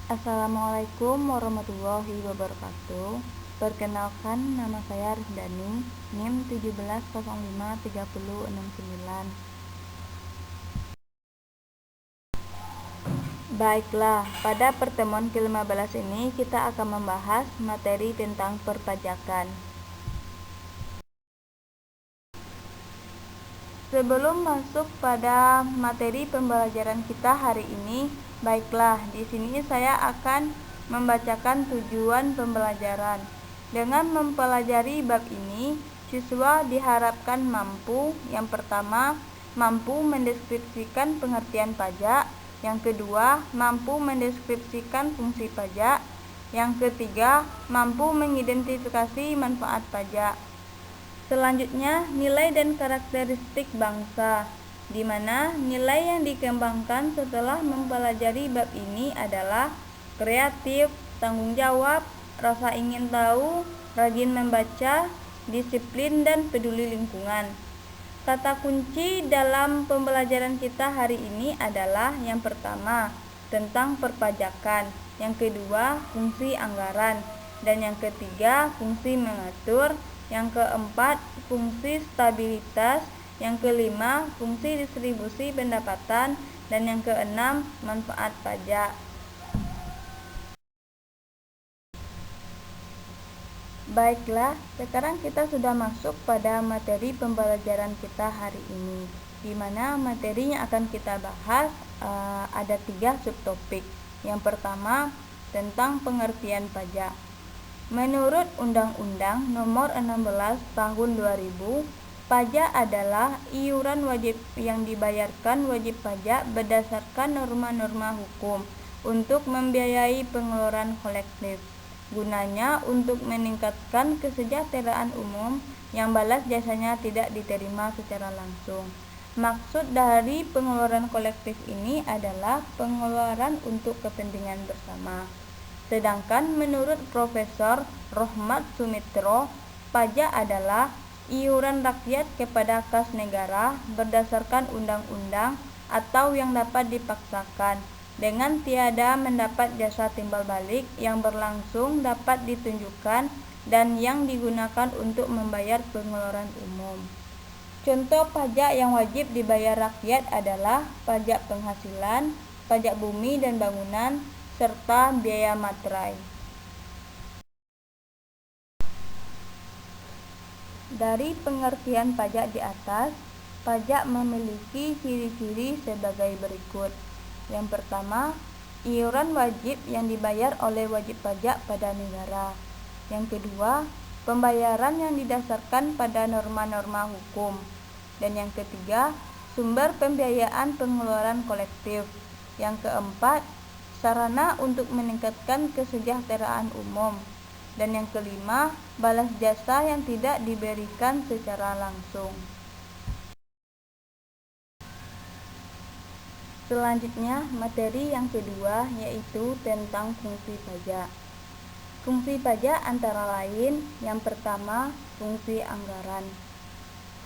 Assalamualaikum warahmatullahi wabarakatuh. Perkenalkan, nama saya Rizdani, NIM 17053069. Baiklah, pada pertemuan ke-15 ini kita akan membahas materi tentang perpajakan. Sebelum masuk pada materi pembelajaran kita hari ini, baiklah, di sini saya akan membacakan tujuan pembelajaran. Dengan mempelajari bab ini, siswa diharapkan mampu, yang pertama, mampu mendeskripsikan pengertian pajak, yang kedua, mampu mendeskripsikan fungsi pajak, yang ketiga, mampu mengidentifikasi manfaat pajak. Selanjutnya, nilai dan karakteristik bangsa, di mana nilai yang dikembangkan setelah mempelajari bab ini adalah kreatif, tanggung jawab, rasa ingin tahu, rajin membaca, disiplin, dan peduli lingkungan. Kata kunci dalam pembelajaran kita hari ini adalah yang pertama, tentang perpajakan, yang kedua, fungsi anggaran, dan yang ketiga, fungsi mengatur, yang keempat, fungsi stabilitas, yang kelima, fungsi distribusi pendapatan, dan yang keenam, manfaat pajak. Baiklah, sekarang kita sudah masuk pada materi pembelajaran kita hari ini, di mana materi yang akan kita bahas ada 3 subtopik. Yang pertama, tentang pengertian pajak. Menurut Undang-Undang Nomor 16 Tahun 2000, pajak adalah iuran wajib yang dibayarkan wajib pajak berdasarkan norma-norma hukum untuk membiayai pengeluaran kolektif. Gunanya untuk meningkatkan kesejahteraan umum yang balas jasanya tidak diterima secara langsung. Maksud dari pengeluaran kolektif ini adalah pengeluaran untuk kepentingan bersama. Sedangkan menurut Profesor Rohmat Sumitro, pajak adalah iuran rakyat kepada kas negara berdasarkan undang-undang atau yang dapat dipaksakan dengan tiada mendapat jasa timbal balik yang berlangsung dapat ditunjukkan dan yang digunakan untuk membayar pengeluaran umum. Contoh pajak yang wajib dibayar rakyat adalah pajak penghasilan, pajak bumi dan bangunan, serta biaya materai. Dari pengertian pajak di atas, pajak memiliki ciri-ciri sebagai berikut. Yang pertama, iuran wajib yang dibayar oleh wajib pajak pada negara. Yang kedua, pembayaran yang didasarkan pada norma-norma hukum. Dan yang ketiga, sumber pembiayaan pengeluaran kolektif. Yang keempat, sarana untuk meningkatkan kesejahteraan umum. Dan yang kelima, balas jasa yang tidak diberikan secara langsung. Selanjutnya, materi yang kedua yaitu tentang fungsi pajak. Fungsi pajak antara lain, yang pertama, fungsi anggaran.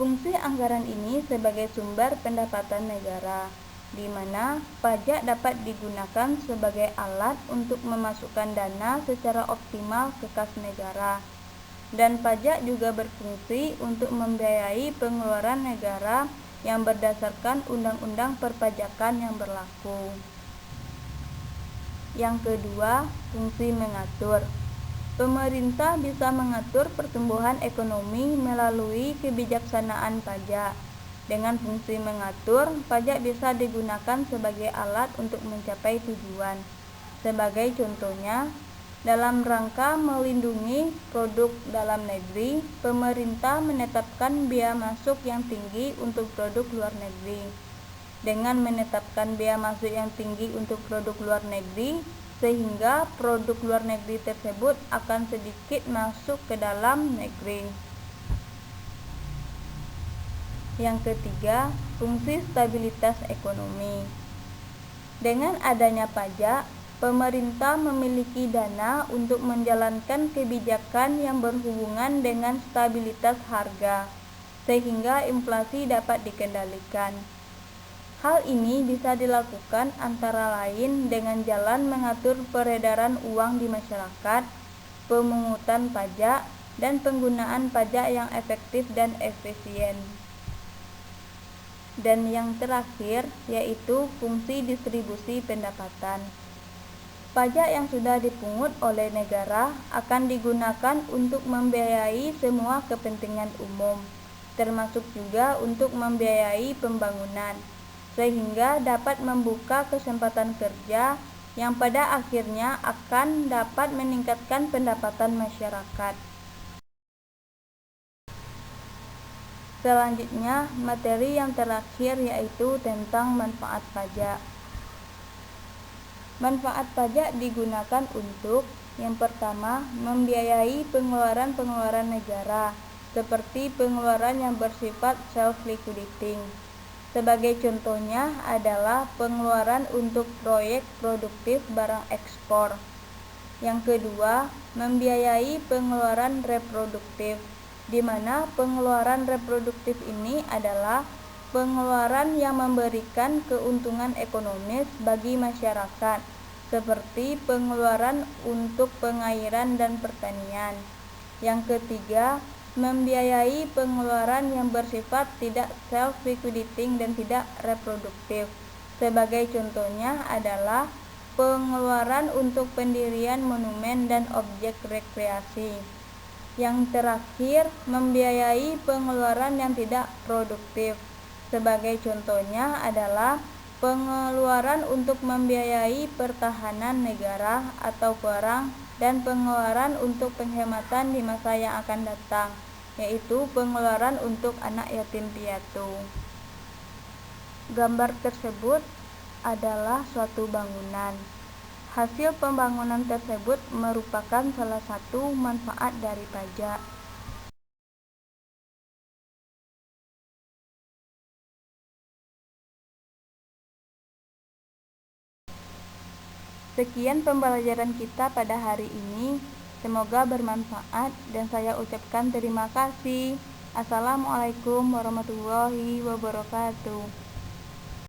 Fungsi anggaran ini sebagai sumber pendapatan negara, di mana pajak dapat digunakan sebagai alat untuk memasukkan dana secara optimal ke kas negara. Dan pajak juga berfungsi untuk membiayai pengeluaran negara yang berdasarkan undang-undang perpajakan yang berlaku. Yang kedua, fungsi mengatur. Pemerintah bisa mengatur pertumbuhan ekonomi melalui kebijaksanaan pajak. Dengan fungsi mengatur, pajak bisa digunakan sebagai alat untuk mencapai tujuan. Sebagai contohnya, dalam rangka melindungi produk dalam negeri, pemerintah menetapkan biaya masuk yang tinggi untuk produk luar negeri. Dengan menetapkan biaya masuk yang tinggi untuk produk luar negeri, sehingga produk luar negeri tersebut akan sedikit masuk ke dalam negeri. Yang ketiga, fungsi stabilitas ekonomi. Dengan adanya pajak, pemerintah memiliki dana untuk menjalankan kebijakan yang berhubungan dengan stabilitas harga, sehingga inflasi dapat dikendalikan. Hal ini bisa dilakukan antara lain dengan jalan mengatur peredaran uang di masyarakat, pemungutan pajak, dan penggunaan pajak yang efektif dan efisien. Dan yang terakhir yaitu fungsi distribusi pendapatan. Pajak yang sudah dipungut oleh negara akan digunakan untuk membiayai semua kepentingan umum, termasuk juga untuk membiayai pembangunan, sehingga dapat membuka kesempatan kerja yang pada akhirnya akan dapat meningkatkan pendapatan masyarakat. Selanjutnya, materi yang terakhir yaitu tentang manfaat pajak. Manfaat pajak digunakan untuk yang pertama, membiayai pengeluaran-pengeluaran negara, seperti pengeluaran yang bersifat self-liquidating. Sebagai contohnya adalah pengeluaran untuk proyek produktif barang ekspor. Yang kedua, membiayai pengeluaran reproduktif, di mana pengeluaran reproduktif ini adalah pengeluaran yang memberikan keuntungan ekonomis bagi masyarakat, seperti pengeluaran untuk pengairan dan pertanian. Yang ketiga, membiayai pengeluaran yang bersifat tidak self-liquidating dan tidak reproduktif. Sebagai contohnya adalah pengeluaran untuk pendirian monumen dan objek rekreasi. Yang terakhir, membiayai pengeluaran yang tidak produktif. Sebagai contohnya adalah pengeluaran untuk membiayai pertahanan negara atau perang, dan pengeluaran untuk penghematan di masa yang akan datang, yaitu pengeluaran untuk anak yatim piatu. Gambar tersebut adalah suatu bangunan. Hasil pembangunan tersebut merupakan salah satu manfaat dari pajak. Sekian pembelajaran kita pada hari ini. Semoga bermanfaat dan saya ucapkan terima kasih. Assalamualaikum warahmatullahi wabarakatuh.